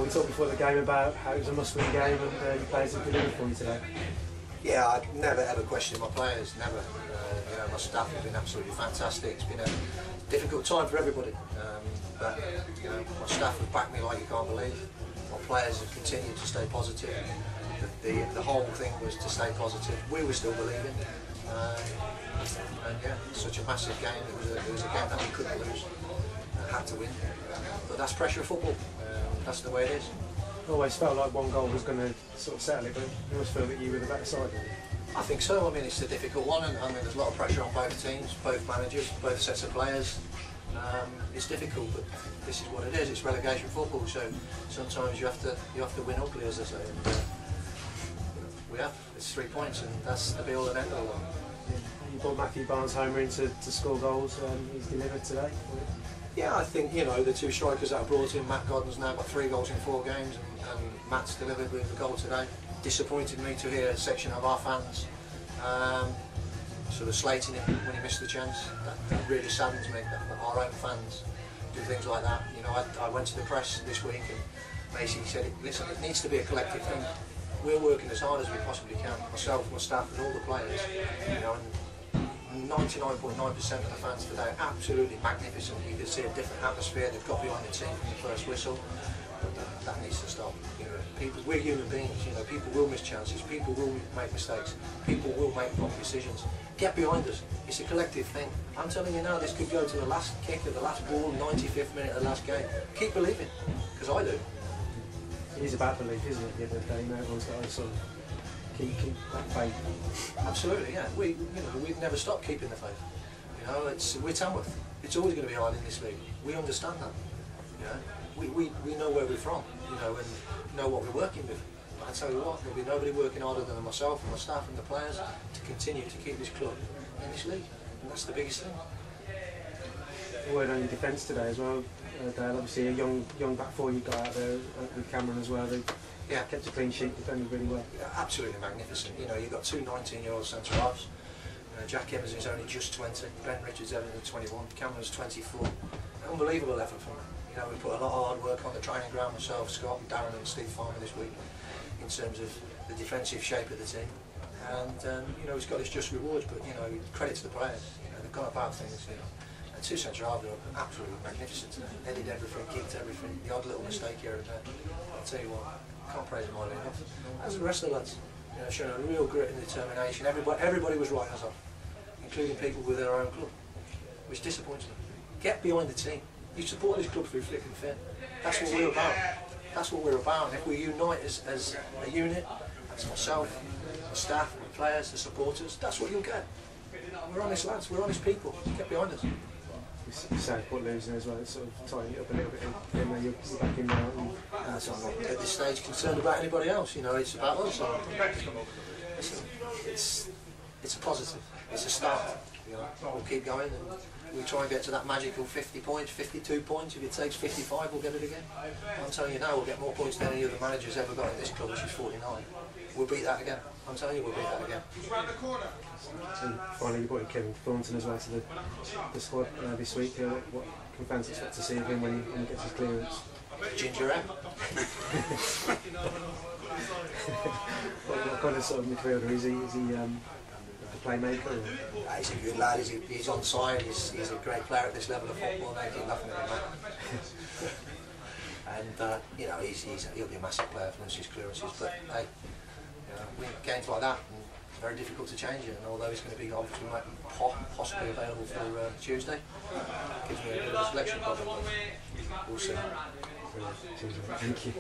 We talked before the game about how it was a must-win game and your players have delivered for you today. Yeah, I never ever questioned my players, never. You know, my staff have been absolutely fantastic. It's been a difficult time for everybody, but you know, my staff have backed me like you can't believe. My players have continued to stay positive. The whole thing was to stay positive. We were still believing, and yeah, such a massive game. It was a game that we couldn't lose, had to win. But that's pressure of football. That's the way it is. It always felt like one goal was going to sort of settle it, but you always feel that you were the better side. I think so. I mean, it's a difficult one, and I mean, there's a lot of pressure on both teams, both managers, both sets of players. It's difficult, but this is what it is. It's relegation football, so sometimes you have to win ugly, as they say. And, we have. It's 3 points, and that's the be all and end all. You brought Matthew Barnes-Homer in to score goals. He's delivered today. Yeah, I think, you know, the two strikers that I brought in, Matt Godden's now got 3 goals in 4 games, and Matt's delivered with the goal today. Disappointed me to hear a section of our fans sort of slating him when he missed the chance. That really saddens me, that our own fans do things like that. You know, I went to the press this week and basically said, listen, it needs to be a collective thing. We're working as hard as we possibly can, myself, my staff and all the players, you know, and 99.9% of the fans today are absolutely magnificent. You can see a different atmosphere they've got behind the team from the first whistle. That needs to stop. You know, we're human beings. You know, people will miss chances. People will make mistakes. People will make wrong decisions. Get behind us. It's a collective thing. I'm telling you now, this could go to the last kick of the last ball, 95th minute of the last game. Keep believing, because I do. It is about belief, isn't it? At the end of the day, everyone's got to sort of keep that faith. Absolutely, yeah. We've never stopped keeping the faith. You know, we're Tamworth. It's always going to be hard in this league. We understand that. You know. We know where we're from, you know, and know what we're working with. But I tell you what, there'll be nobody working harder than myself and my staff and the players to continue to keep this club in this league, and that's the biggest thing. A word on your defence today as well, Dale. Obviously a young back four you got out there with Cameron as well. They kept a clean sheet, defended really well. Yeah, absolutely magnificent. You know, you've got 2 19-year-old centre halves. Jack Evans is only just 20, Ben Richards-Evans is 21, Cameron's 24. Unbelievable effort from them. You know, we put a lot of hard work on the training ground, myself, Scott, Darren and Steve Farmer this week, in terms of the defensive shape of the team. And, you know, he's got his just rewards, but, you know, credit to the players. You know, they've gone about things, you know. And 2 centre halves are absolutely magnificent today. They did everything, kicked everything, the odd little mistake here and there. I'll tell you what, I can't praise them highly enough. As the rest of the lads, you know, showing a real grit and determination. Everybody was right as well, including people with their own club, which disappoints me. Get behind the team. You support this club through thick and thin. That's what we're about. That's what we're about. And if we unite as a unit, that's myself, the staff, the players, the supporters, that's what you'll get. We're honest lads, we're honest people. Get behind us. You say put losing as well, it's sort of tighten it up a little bit, and then you're back in there. I'm not at this stage concerned about anybody else, you know, it's about us. Listen, it's a positive, it's a start. You know, we'll keep going and we'll try and get to that magical 50 points, 52 points. If it takes 55, we'll get it again. I'm telling you now, we'll get more points than any other manager's ever got in this club, which is 49. We'll beat that again. I'm telling you, we'll beat that again. And finally, you brought in Kevin Thornton as well to the squad this week. What can fans expect to see of him when he gets his clearance? Ginger ale. What kind of sort of midfielder is he? Is he a playmaker? He's a good lad. He's on side. He's a great player at this level of football. They keep laughing at him. And you know, he'll be a massive player for his clearances. But hey, you know, games like that, and it's very difficult to change it. And although he's going to be obviously possibly available for Tuesday, gives me a bit of a selection problem. We'll see. Thank you.